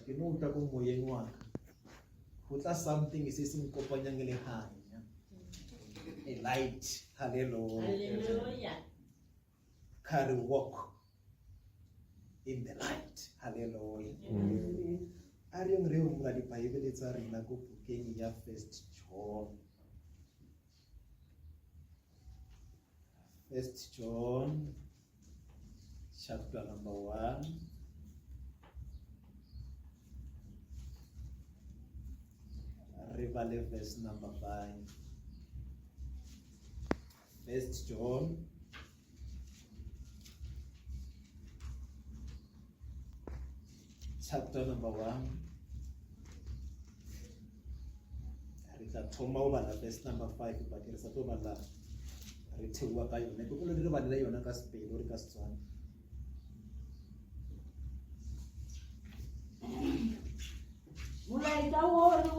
ke no utlwa go moyeng wa ka go tla something se se nkopanyang le hanya a light. Hallelujah. Carry walk in the light. Hallelujah. A re re mo la di Bible tsa rena go bukeng ya 1 John. 1 John chapter number 1. Revale verse number 5. 1 John chapter number 1. Rita thoma o bala verse number 5 but re sa to bala re thewa ka yone go le re bala yona ka Sepedi re ka Setswana. Molaetsa o re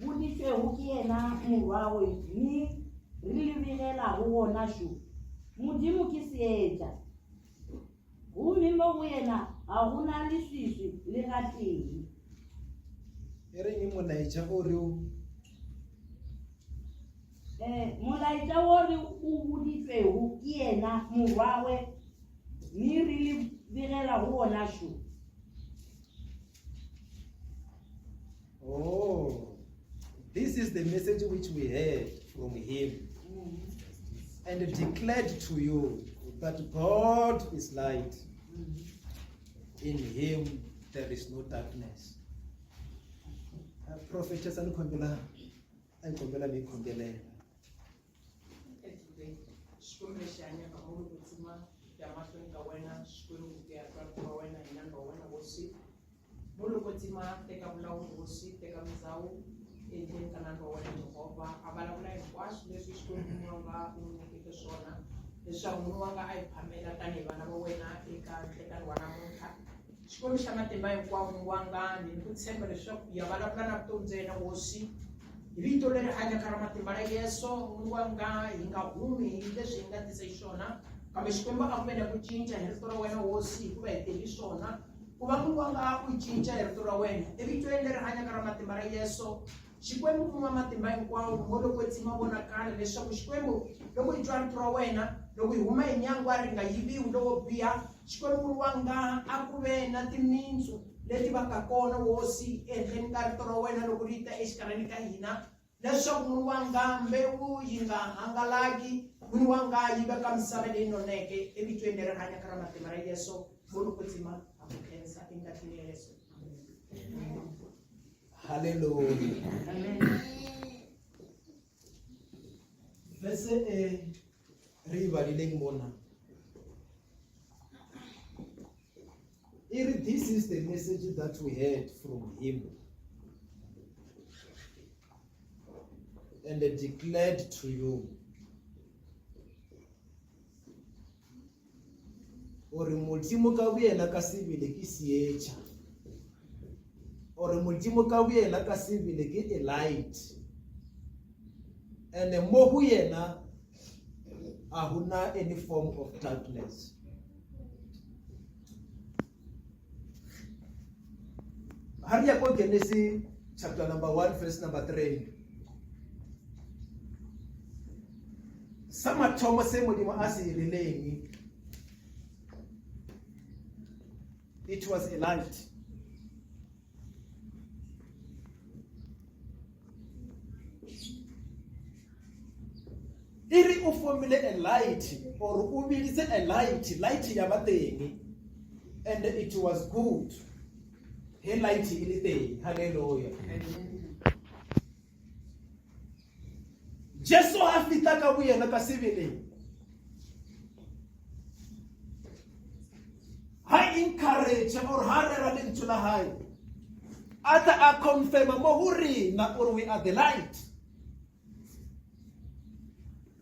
buditswego ke yena morwawe mme re lebegela go wona sho modimo ke seetša gomme mo go yena ga go na leswiswi le ga tee. E reng molaetsa o re molaetsa o re o buditswego ke yena morwawe mme re lebegela go wona sho. Oh, this is the message which we heard from him and declared to you that God is light. In him there is no darkness. Prophetess I kombela mi kombelela. Sikumeshanya kamuntu kutsima yamasweni kawena sikwenu ya kwa wena inando wena wosi bolo kutsima teka bulawu wosi teka mzau ende kanando wena Jehova abala bula kwashi leswi sikwenu wanga unikike sona leswaku munhu wanga ayiphamela tani vana va wena eka nhlekani wa namuntlha xikwembu xa matimba hinkwawo munhu wanga ni ku tshemba leswaku ya vulavula na vutomi bya yena hosi hi vito leri hanyaka ra matimba la Yesu munhu wanga hi nga humi hi leswi hi nga tisa xiswona kambe xikwembu a kumele ku cinca hi rito ra wena hosi hikuva hi tele swona ku va munhu wanga u cinca hi rito ra wena evitweni leri hanyaka ra matimba la Yesu xikwembu munhu wa matimba hinkwawo mo loko tsima vonakala leswaku xikwembu loko hi twa rito ra wena loko hi huma hi nyangwa ri nga yiviwi loko biha xikwembu munhu wanga a ku ve na timintsu leti va ka kona hosi ehenhleni ka rito ra wena loko ri ta exikarhini ka hina leswaku munhu wanga mbewu yi nga hangalaki munhu wanga yi veka misava leyi noneke evitweni leri hanyaka ra matimba ra Yesu mo loko tsima a ku khensa engatini ya Yesu. Hallelujah. Amen. Verse re valileng mona. This is the message that we heard from him and declared to you. Ore modimo ka boyena ka sebele ke seetša. Ore modimo ka boyena ka sebele ke a light. And mo go yena a huna any form of darkness. Hari ya kwa Genesis chapter number 1 verse number 3. Sama thoma se modimo a se rileng. It was a light. Iri o formule a light or o bilise a light ya bateng, and it was good. He light ile teng. Hallelujah. Jesu a fita ka boyena ka sebeleng. Ha encourage or ha rera lentswe la hae. Ata a confirm mo ho rena or we are the light.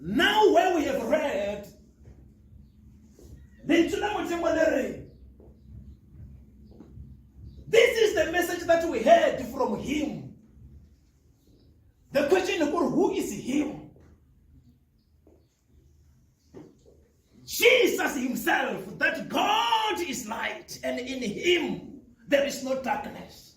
Now where we have read this is the message that we heard from him. The question is, who is him? Jesus himself, that God is light, and in him there is no darkness.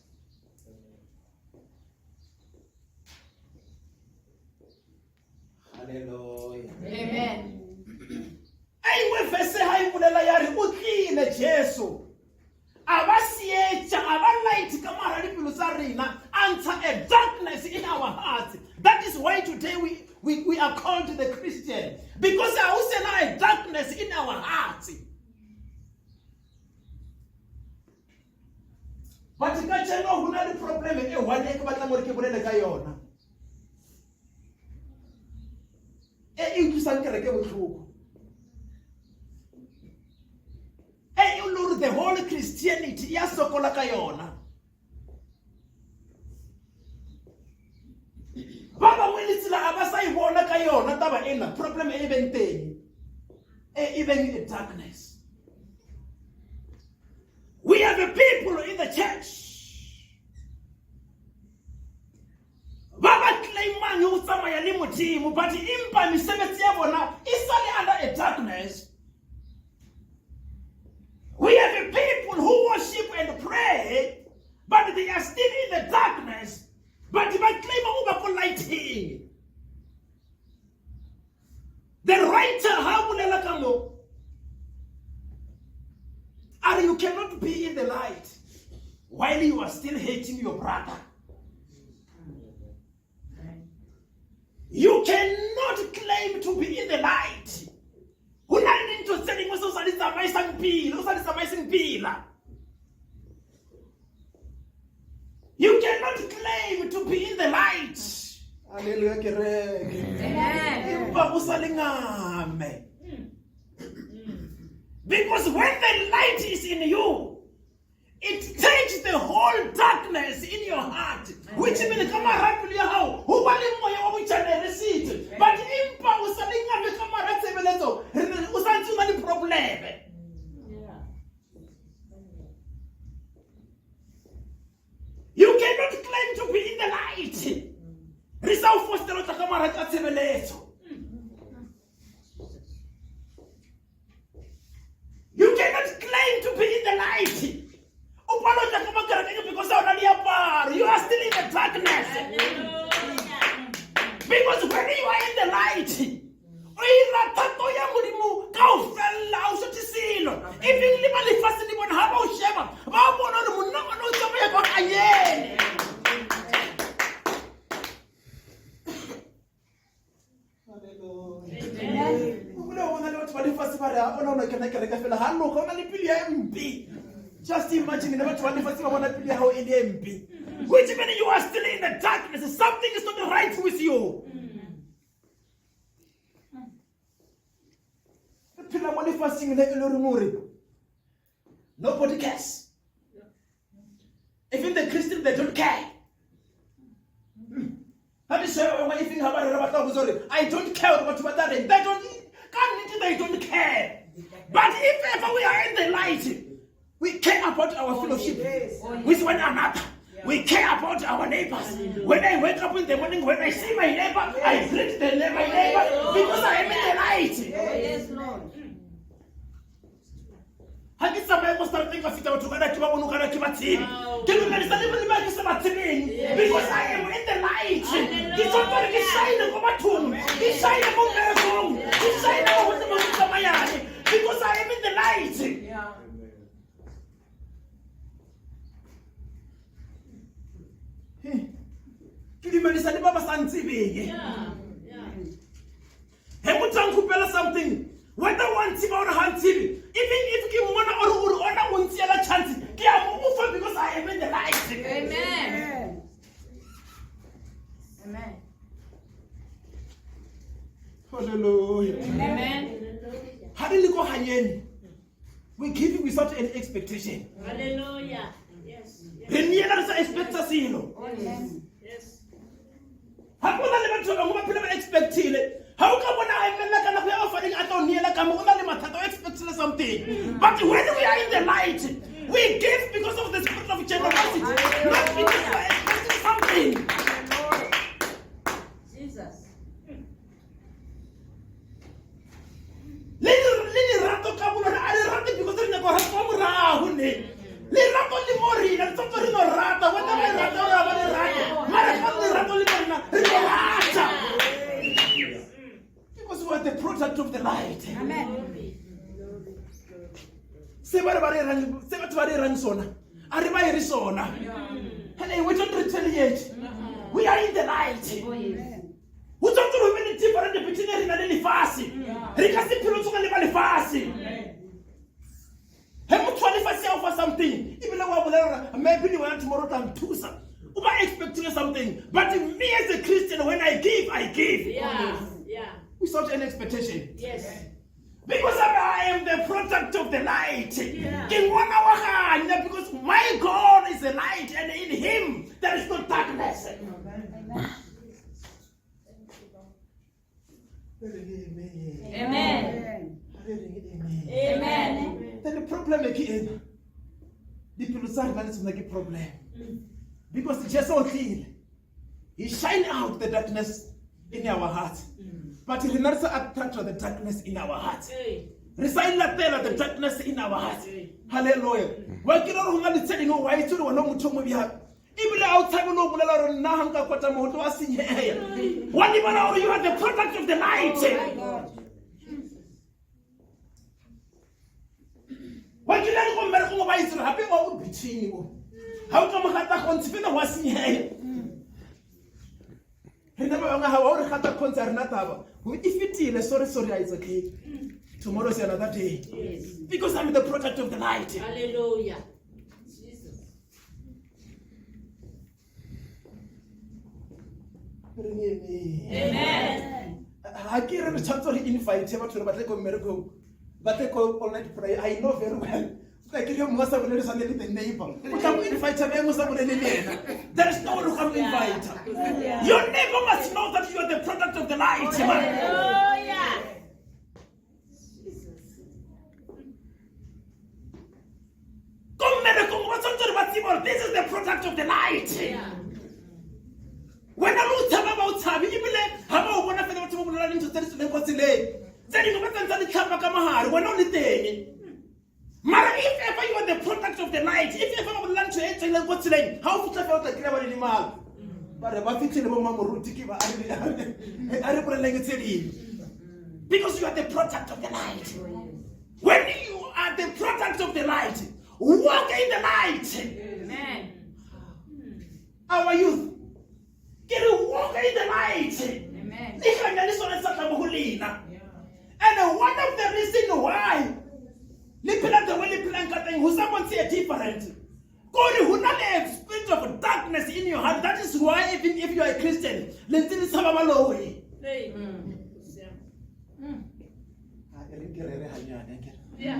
Hallelujah. Amen. Aiwe vese hai bulela yari utlile Jesu. Aba sietsa aba light kamara dipelo tsa rena anta a darkness in our hearts. That is why today we are called the Christian, because there is a darkness in our hearts. But ka tshelo hona le problem e one e ke batla gore ke bolele ka yona. E utlwisang kereke botlhoko. The whole Christianity ya sokola ka yona. Baba welitsila abasa ibona ka yona taba ena problem e beng teng. Even in darkness. We have a people in the church. Baba claimang yo tsamaya le modimo, but impa mesebetsi ya bona isale under a darkness. We have a people who worship and pray, but they are still in the darkness. But they claim over lighting. The writer, and you cannot be in the light while you are still hating your brother. You cannot claim to be in the light. You cannot claim to be in the light. Amen. Because when the light is in you, it takes the whole darkness in your heart. Which means come around to your house. Who want more which are receipt? But impa usalinga me come around sebelezo. Usanti mani problem. You cannot claim to be in the light. Risau fostero ta come around at sebelezo. You cannot claim to be in the light. Because you are still in the darkness. Because when you are in the light, just imagine which means you are still in the darkness. Something is not right with you. Nobody cares. Even the Christians, they don't care. I don't care what they don't care. But if ever we are in the light, we care about our fellowship with one another. We care about our neighbors. When I wake up in the morning, when I see my neighbor, I greet my neighbor because I am in the light. Yes, Lord. Because I am in the light. Because I am in the light. Yeah. Something. Whether one team or one team, even if you want to one chance, because I am in the light. Amen. Amen. Hallelujah. Amen. Hallelujah. We give you without any expectation. Hallelujah. Yes. Oh, yes. Yes. How come I expect how come when I offering I don't expect something? But when we are in the light, we give because of the spirit of generosity, not because we are expecting something. Jesus. Lili rato kabula ari rato because they never have come around. Lili rato limori Se batho ba re rang sona, a re ba ere sona. Hey, we don't retaliate. We are in the light. We don't do any different between rena le lefase. Re ka se phelo tsoga le ba lefase. He motho wa lefase ya o fa something. Ebile wa bolela maybe the one tomorrow can thusa. Uba expecting something, but me as a Christian, when I give, I give. Yeah. Without any expectation. Yes. Because I am the product of the light. Yeah. Because my God is the light, and in Him there is no darkness. Amen. Amen. Then the problem again, the people say it's not a problem. Because Jesus is clean. He shine out the darkness in our hearts. But He not attract the darkness in our hearts. Resign the darkness in our hearts. Hallelujah. Why can you not tell you why to no mutumo biha? Even outside no bulela na hanga kwata moto asinye. Wani bana you are the product of the light. Why can you go mera ko ba itse happy o bitini. How come khata kontsifena wasinye? If it is sorry, it's okay. Tomorrow is another day. Yes. Because I'm the product of the light. Hallelujah. Jesus. Amen. I can't invite him to the miracle, but they call all night prayer. I know very well. Like you must have the neighbor. We can invite him. There is no one who can invite. Your neighbor must know that you are the product of the light. Hallelujah. This is the product of the light. Yeah. When I look about Tabi, you believe how one of them to run into the Cotsile. Then you want to come back, we're only there. Mara, if ever you are the product of the light, if ever you learn to enter in what's name, how to tell the clever animal. But about it, because you are the product of the light. When you are the product of the light, walk in the light. Amen. Our youth, can you walk in the light? Amen. And one of the reasons why who someone say different. God who not a spirit of darkness in your heart. That is why even if you are a Christian, let's say Hey. Yeah.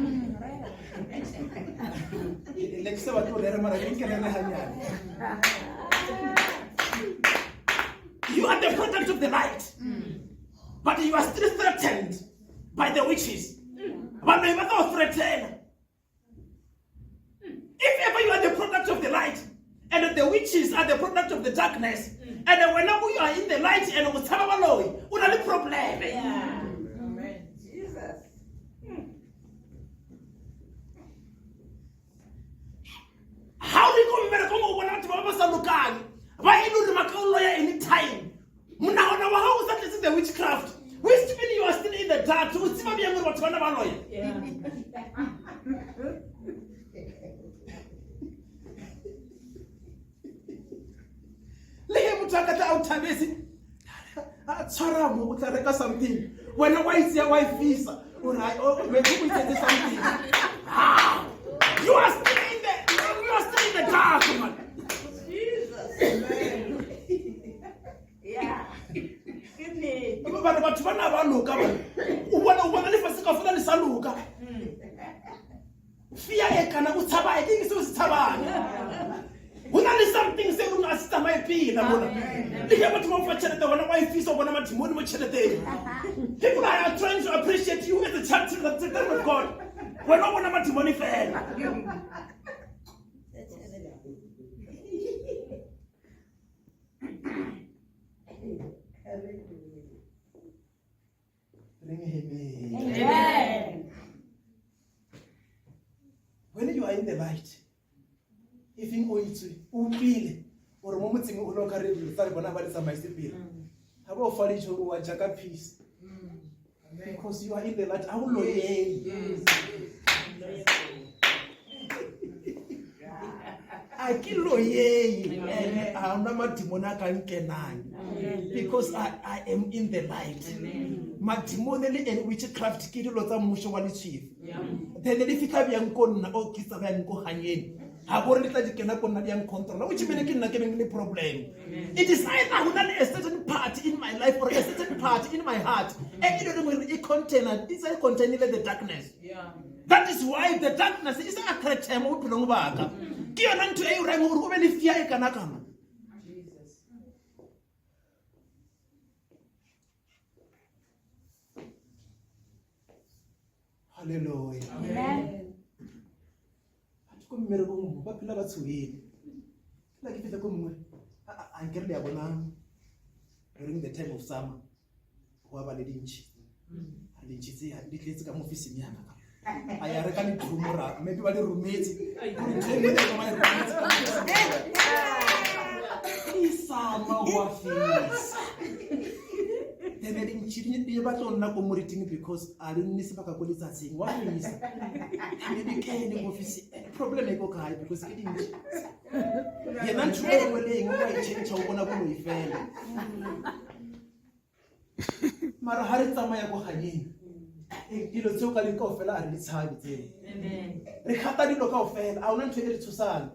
You are the product of the light, but you are still threatened by the witches. But they must not threaten. If ever you are the product of the light, and the witches are the product of the darkness, and whenever you are in the light and with Sababaloi, what are the problem? Yeah. Amen. Jesus. How do you come when I'm looking? Why you do the lawyer anytime? How is that? This is the witchcraft. Which means you are still in the dark. So it's not being what one of our lawyer. Yeah. Something. When a wife your wife visa, or I something. You are still in the dark, man. Jesus. Yeah. Give me. But one of our look, one if I look. Fear I think so. When I something say you must my pee. The people are trying to appreciate you as a child of the children of God. We're not one about money fair. Amen. When you are in the light, if you go to feel or moment in local review, start when I was my spirit. How about for you to watch a peace? Because you are in the light. I will know ye. I kill ye. I'm not because I am in the light. Matrimonially and witchcraft kilo za musho wa chief. Then if you have young con or kiss a man go hanging. I want to get up on the young control, which means I'm not giving any problem. It is either a certain part in my life or a certain part in my heart. And you don't know a container, it's a container the darkness. That is why the darkness is a threat time of Pulumbaga. Give on to a ram who really fear Kanakama. Hallelujah. Amen. Bapila batsuhile la ke feta ko mongwe a nkere le ya bona during the time of summer go ba le dintshi a dintshi tse di tletse ka mo office ya ka a ya re ka ditlhomora maybe ba le rometse go di tlhometse ka ma rometse summer wa face then the dintshi di ba tlo nna ko moriting because a le nne se baka go letsatseng wa face maybe ke le office problem e go kae because ke dintshi yena ntshwe go le ngo ba itshentsa go bona go ifela mara ha re tsamaya go ganyeng dilo tseo ka le ka ofela a re ditshabi tseo re khata dilo ka ofela a ona ntwe e re thusana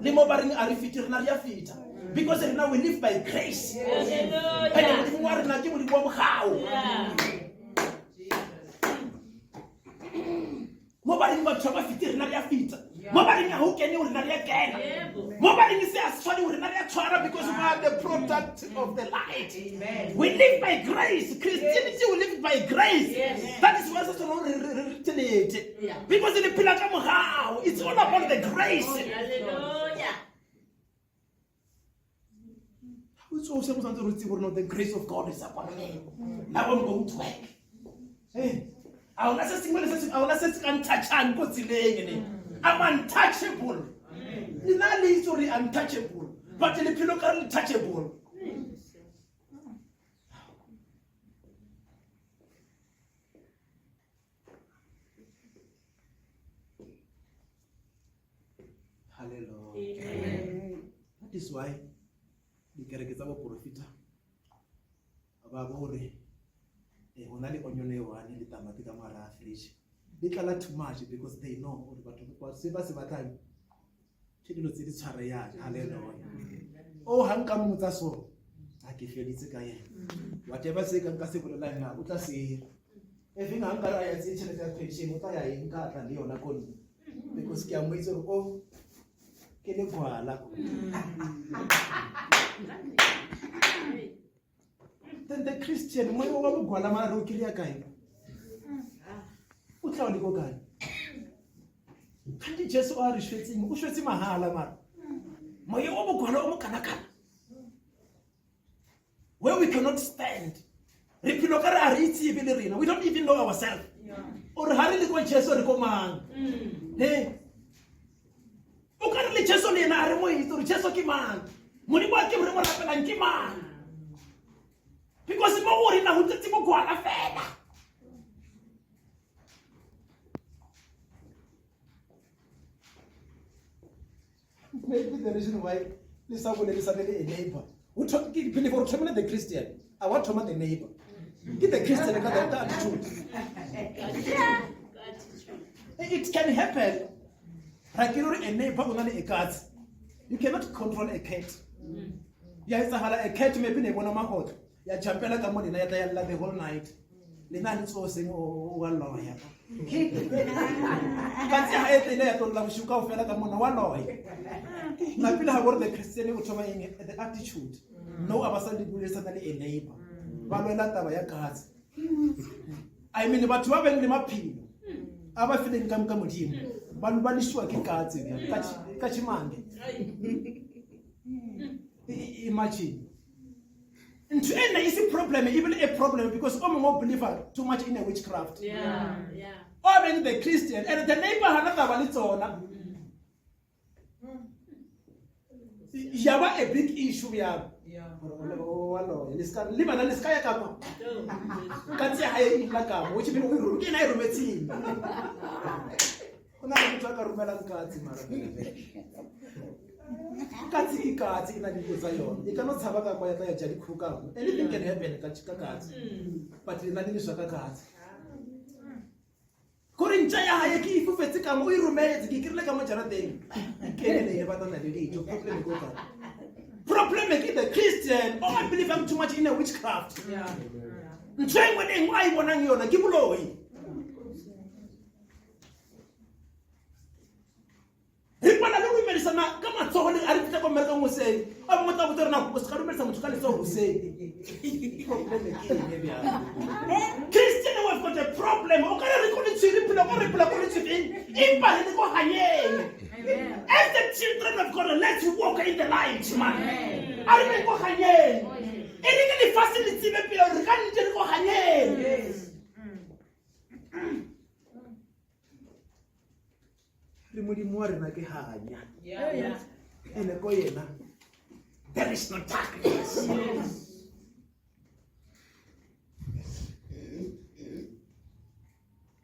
le mo ba reng a re fiti rena re ya fita because now we live by grace. Hallelujah. Mobile not trouble fitting na fita. Mobile who can you na again. Mobile is actually we na because we are the product of the light. Amen. We live by grace. Christianity we live by grace. Yes. That is why it's not retaliate. Because in the pillar how it's all about the grace. Hallelujah. So the grace of God is upon me. Now I'm going to work. Hey, I'm untouchable. Not literally untouchable, but in the pillow touchable. Hallelujah. That is why dikereke tsa bo profita ba bore hona le onyone one le tamati ka mara fresh di tlala too much because they know what batho se ba se batlang ke dilo tse di tshware ya. Hallelujah. Oh hanka motsa so a ke feditse ka yena whatever se ka se bolela nga o tla se even hanka ra ya tse tshele ya pension o tla ya eng ka tla le yona kone because ke a mo itse o ke le kwala. Then the Christian, when you go to Guatemala, you kill a guy. What's how you go, guy? Can't you just are shooting? Who shoots him a halaman? My own Kanaka. Where we cannot stand. We don't even know ourselves. Or hardly go chess or command. Hey, who can't let chess on an armory to chess or command? Money what you remember and command. Because mo worry na hutati mo kwa na fela. Maybe the reason why this someone is suddenly a neighbor. We talk before the Christian. I want to meet the neighbor. Give the Christian another attitude. It can happen. Like you're a neighbor with a cat. You cannot control a cat. Yes, a cat may be a one of my hot. Ya champela ka moni na ya tayalla the whole night. Lena ni so sing o wa loya. Ka tsa ha ete le to la mshuka o fela ka mona wa loya. Na pila ha gore the Christian o thoma eng the attitude. No abasandi bulesa na le a neighbor. Ba lwela taba ya katse. I mean batho ba beng le maphilo. Aba feeling ka modimo. Ba ba lishwa ke katse ka chimange. Imagine. And to end is a problem, even a problem, because I'm a believer too much in a witchcraft. Yeah. Or maybe the Christian, and the neighbor had not a yaba a big issue ya Yeah. wallo le bana le ska ya ka kwa ka tse ha e la ka mo tshibile o iro ke na e rometseng ona le motho a ka romela nkatsi mara katsi ikatsi ina di botsa yona e ka no tshaba ka kwa ya tla ya ja dikhuka anything can happen ka katsi but ina di swa ka katsi Korincha ya haye ki ifufetse ka mo o irometse ke kirile ka mo jarateng ke ne ba tana le ditho problem go ka problem ke the Christian oh I believe I'm too much in a witchcraft Yeah. ntsheng weneng wa I bonang yona ke boloi Ipana le go melisana ka matsogo le a re fitla go mereka mo se a mo tla botsa rena go se ka melisa motho ka letso go se problem ke ne bia Christian we've got a problem o ka re go le tsiri pula go re pula go le tsiri impa le go hanyeng as the children of God let's walk in the light man a re go hanyeng e le ke le facility be pele re ka ntle le go hanyeng le modimo wa rena ke hanya Yeah. ene ko yena there is no darkness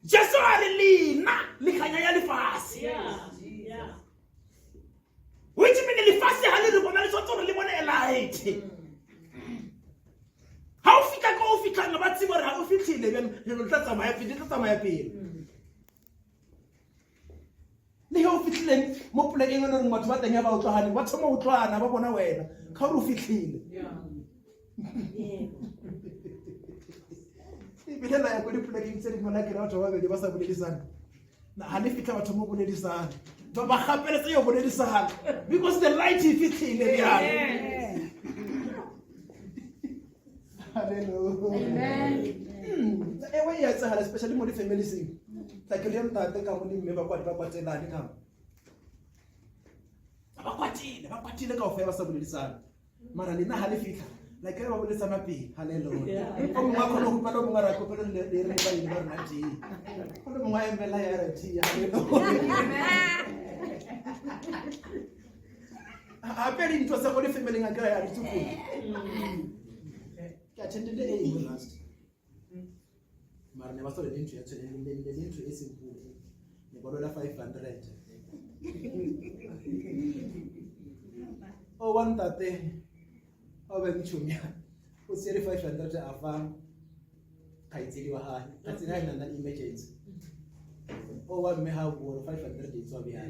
Jesu a re lena le kganya ya lefase which mean lefase ha le re bona le tshotse re le bone a light ha o fika ka o fika nga ba tsebo re ha o fitlhile le lo tla tsamaya pele le ho fitlhileng mo polekeng le re batho ba teng ya ba utlwana ba thoma utlwana ba bona wena ka re o fitlhile bile la ya go dipolekeng tse di bona ke batho ba bedi ba sa boledisana na ha le fitla batho mo boledisana ba ba gapeletse yo boledisana because the light is fitlhile ya hallelujah amen ewe ya tsala especially mo di families tla ke le ntate ka mo di mme ba kwatelane ka ba kwatile ka ofela ba sa boledisana mara lena ha le fitla like ba boledisana pele hallelujah o mo ga go pala mo ra ko pele le re ba ile ba rena ti o le mo ga emela ya re ti hallelujah a pele ntwa sa go le family nga kra ya ditsuku ke attended a last mara ne ba so le ntwe ya tsene le ntwe e simple ne ba lola 500 o wantate o be ntshumya o se 500 afa kaitsedi wa ha kaitsedi ha ina emergency o wa mme ha go 500 itswa bya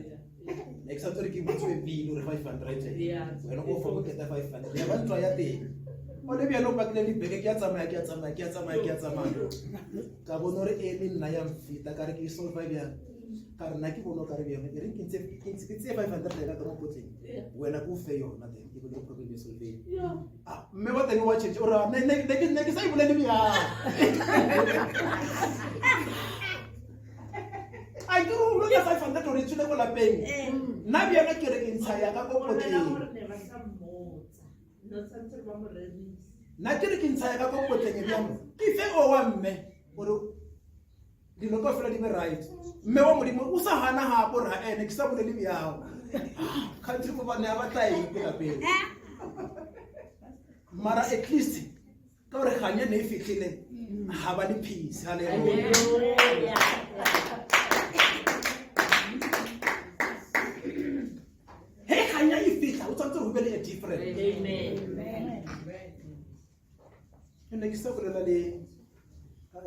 next after ke motho e bile re 500 wena o fa go keta 500 ya ba ntwa ya teng o le bjalo ba tle di beke ke ya tsamaya ka bona re e le nna ya mfita ka re ke solve bya ka re na ke bona ka re bya re ke ntse 500 ka mo potleng wena go fe yona teng ke bona problem e solve mme wa teng wa change ora ne ke sa ibole le bya ai ke ro le 500 ore tsile go lapeng na bya ke re ke ntsha ya ka go potleng na ke re ke ntsha ya ka go potleng bya mo ke fe o wa mme ore dilo ka fela di be right mme wa modimo o sa hana ha bo ra ene ke sa bole le bya country mo bana ba tla e pela pele mara at least ka re ganya ne e fitlhile ha ba di peace hallelujah hey ganya e fitla o tsantse go be le different amen ene ke sa bolela le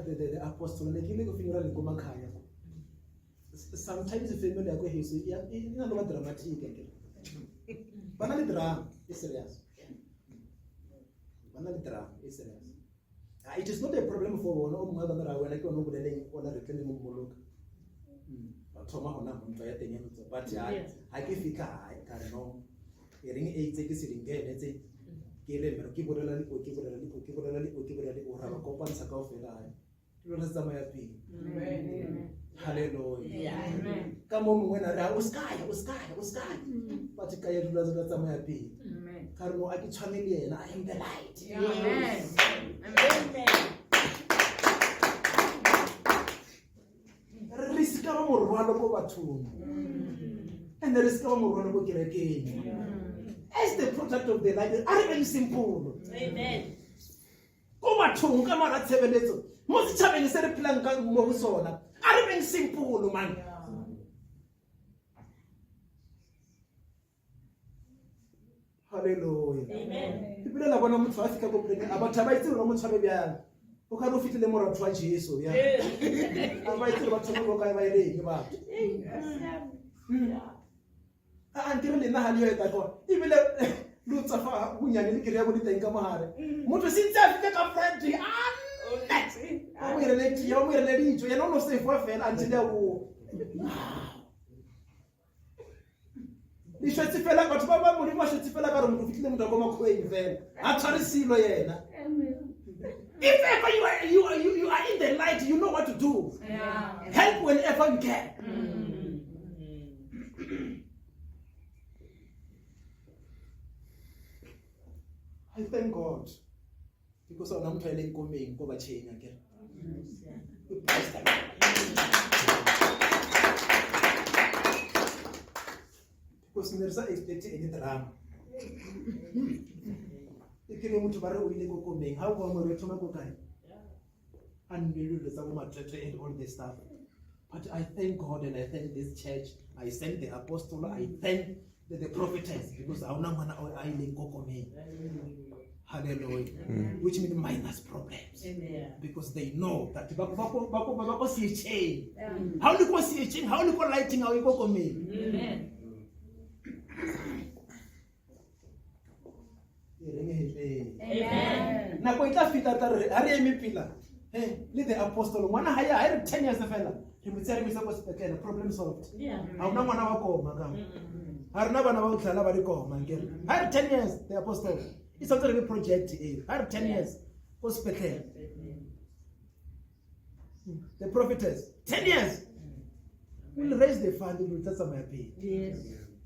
the apostle ne ke le go finira le go makhaya sometimes the family ya go heso ya ina lo dramatic ke bana le drama is serious bana le drama is serious it is not a problem for one o mongwe ba ra wena ke ona o boleleng ona re tlele mo moloka ba thoma hona mo ntwa ya teng eno but ha ke fika ka re no e ring e itse ke se dingene tse ke le mero ke bolela le o ra ba kopantsha ka ofela ha lo re tsamaya pele amen hallelujah amen ka mo mongwe na re o skaya but ka ya dula zwa tsamaya pele amen ka re no a ke tshwane le yena I am the light amen re ska ba morwalo go bathong and re ska ba morwalo go kerekeng as the product of the light, a re beng simple. Amen. Ko bathong ka mara tshebeletso mo setšhabeng se re phelang ka mo go sona, a re beng simple man. Hallelujah. Amen. Ke pele la bona motho a fika ko plekeng a batho ba itse gore mo tshwabe bjang o ka re o fitlhile moratho wa Jesu ya a ba itse gore batho ba ka ba ileng batho a nkere le nna ha le eta kwa ebile lo tsafa bunyane le kere ya bone teng ka mogare motho se ntse a fika ka Friday a mo irele tia o mo irele dijo yena o no sefa fela until ya go di shwetse fela batho ba ba mo di ma shwetse fela ka re mo fitlhile motho go makgweng fela a tshware silo yena. If ever you are in the light, you know what to do. Help whenever you can. I thank God because I'm trying to go change again. Because there's not expecting any drama. Ikile motho ba re o ile go komeng ha o ba mo re thoma go kae unbelievable tsa bo matete and all this stuff, but I thank God and I thank this church. I thank the apostle, I thank the prophetess because I una ngwana o a ile go komeng. Hallelujah. Which means minus problems. Because they know that ba see change. How you go see change, how you go lighting, how you go komeng. Amen. Amen. Na ko itla fita ta re a re eme pila le the apostle ngwana ha ya re 10 years fela re motse re misa go sepekela problem solved. Ha una ngwana wa koma ka ha rena bana ba o tlala ba di koma ngere ha re 10 years the apostle it's a very project ha re 10 years go sepekela the prophetess 10 years we'll raise the fund will that's my pay. Yes,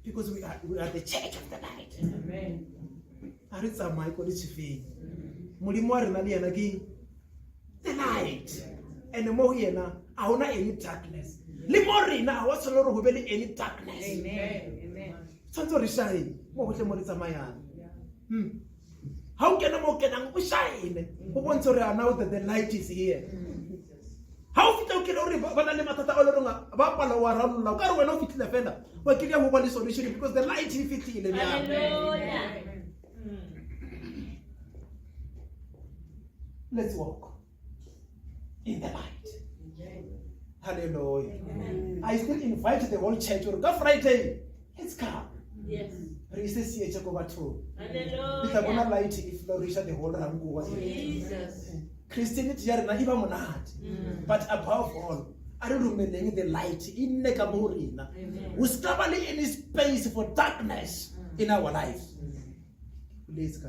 because we are the church of the light. Amen. A re tsamaya ko ditshefeng modimo wa rena le yena ke the light and mo go yena a hona any darkness le mo rena a wa tsholo re go be le any darkness. Amen. Tshwanetse re shine mo go tle mo re tsamayang ha o kena mo kenang o shine go bontsha re now that the light is here. Ha o fitla o kile o re ba na le matata a le ronga ba pala wa ranola ka re wena o fitlile fela wa kile ya go ba le solution because the light e fitile. Hallelujah. Let's walk in the light. Hallelujah. I still invite the whole church on Friday. Let's come. Yes. Hallelujah. Light if flourish the whole Rangu. Jesus. Christianity yarena iba monate. But above all, I don't remember the light in Nekamorina. We stop any space for darkness in our lives. Please,